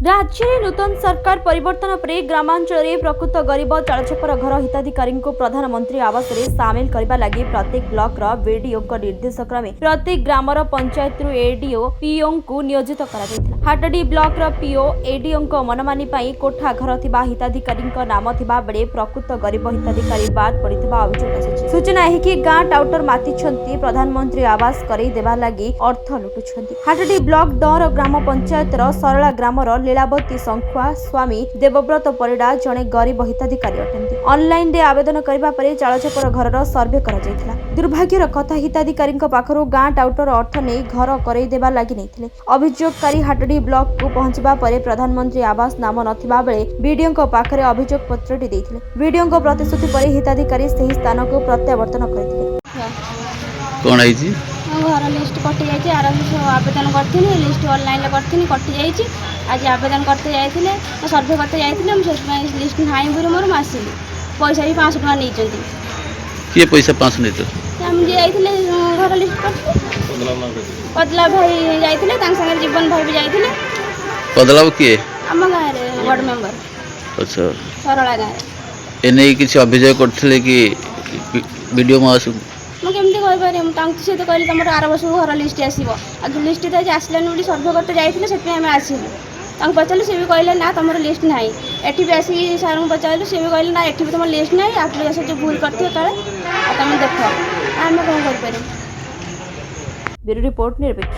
राज्य में नूतन सरकार परिवर्तन पर ग्रामांचल में प्रकृत गरीब चालचकर घर हिताधिकारी प्रधानमंत्री आवास रे सामिल करने लगी प्रत्येक ब्लॉक बीडीओ निर्देश क्रमे प्रत्येक ग्रामर पंचायत एडीओ पीओ को नियोजित कर हाटडी ब्लॉक पीओ एडीओ मनमानी कोठा घर थिबा हिताधिकारी नाम थिबा बेले प्रकृत गरीब हिताधिकारी बाद पड़ता अभियोग सूचना है कि गाँ टाउटर मातिछंती प्रधानमंत्री आवास करई देबा लगी अर्थ लुटुछंती। हाटडी ब्लॉक डर ग्राम पंचायत सरला ग्रामर लीलावती संखुआ स्वामी देवव्रत परिडा जड़े गरीब हिताधिकारी अटंती। ऑनलाइन रे आवेदन करबा परे चालचकर घरर सर्वे करा जायथिला। दुर्भाग्यर कथा हिताधिकारी पाखरु गाँ टाउटर अर्थ नै घर करई देबा लागि नैथिले। अभियोगकारी हाटडी ब्लॉक को पहुंचबा परे प्रधानमंत्री आवास नाम नथिबा बेले बीडीओ पाखरे अभियोग पत्रटी दैथिले। बीडीओ प्रतिश्रुति परे हिताधिकारी सही स्थान को प्रत्यावर्तन करथिले। कोन आइछि घर लिस्ट कटि जाइए आर आवेदन करी लिस्ट ऑनलाइन करी कटि जाइए। आज आवेदन करते जाइए सर्वे करते जाइए मुझे लिस्ट ना बोली मोर आसिली पैसा भी 500 टका नहीं किए पैसा 500 नहीं तो हम जाइए घर लिस्ट कर पदला भाई जाइए संगे जीवन भाई भी जाइए बदलाव किए आम गाँव में वार्ड मेंबर अच्छा सरला गाँव एने किसी अभियोग करथिले कि वीडियो मास मुझे कहीपर मुझे तो कहली तुम आर वर्ष घर लिस्ट आसो आज लिस्ट तो आसलानी बोली सर्वे करते जाइए से आम आसलु पचारू सी भी कहले ना तुम लिस्ट ना एटी भी आसिक सार को पचारू सी भी कहले ना एटी भी तुम लिस्ट ना आप्लिकेसन जो भूल करते काले तुम देख आम कौन कर। ब्यूरो रिपोर्ट निरपेक्ष।